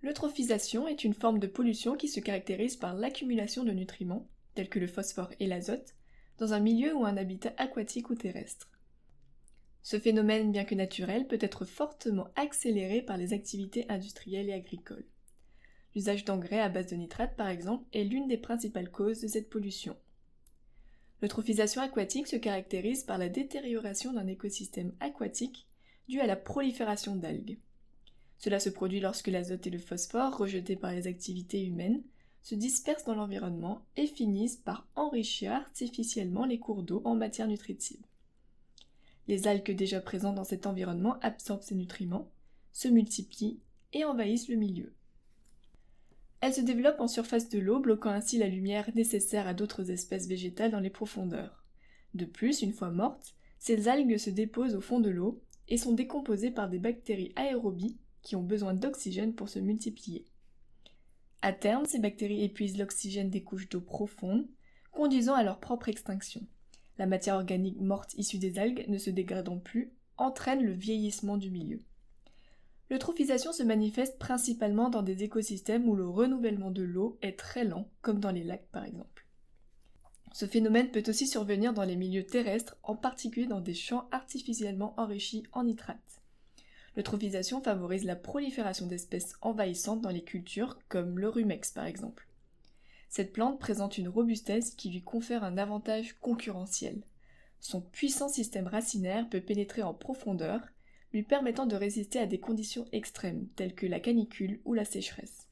L'eutrophisation est une forme de pollution qui se caractérise par l'accumulation de nutriments, tels que le phosphore et l'azote, dans un milieu ou un habitat aquatique ou terrestre. Ce phénomène, bien que naturel, peut être fortement accéléré par les activités industrielles et agricoles. L'usage d'engrais à base de nitrate, par exemple, est l'une des principales causes de cette pollution. L'eutrophisation aquatique se caractérise par la détérioration d'un écosystème aquatique due à la prolifération d'algues. Cela se produit lorsque l'azote et le phosphore, rejetés par les activités humaines, se dispersent dans l'environnement et finissent par enrichir artificiellement les cours d'eau en matière nutritive. Les algues déjà présentes dans cet environnement absorbent ces nutriments, se multiplient et envahissent le milieu. Elles se développent en surface de l'eau, bloquant ainsi la lumière nécessaire à d'autres espèces végétales dans les profondeurs. De plus, une fois mortes, ces algues se déposent au fond de l'eau et sont décomposées par des bactéries aérobies qui ont besoin d'oxygène pour se multiplier. À terme, ces bactéries épuisent l'oxygène des couches d'eau profondes, conduisant à leur propre extinction. La matière organique morte issue des algues, ne se dégradant plus, entraîne le vieillissement du milieu. L'eutrophisation se manifeste principalement dans des écosystèmes où le renouvellement de l'eau est très lent, comme dans les lacs par exemple. Ce phénomène peut aussi survenir dans les milieux terrestres, en particulier dans des champs artificiellement enrichis en nitrate. L'eutrophisation favorise la prolifération d'espèces envahissantes dans les cultures, comme le rumex par exemple. Cette plante présente une robustesse qui lui confère un avantage concurrentiel. Son puissant système racinaire peut pénétrer en profondeur, lui permettant de résister à des conditions extrêmes, telles que la canicule ou la sécheresse.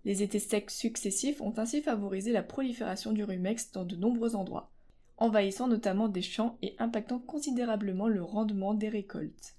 Les étés secs successifs ont ainsi favorisé la prolifération du rumex dans de nombreux endroits, envahissant notamment des champs et impactant considérablement le rendement des récoltes.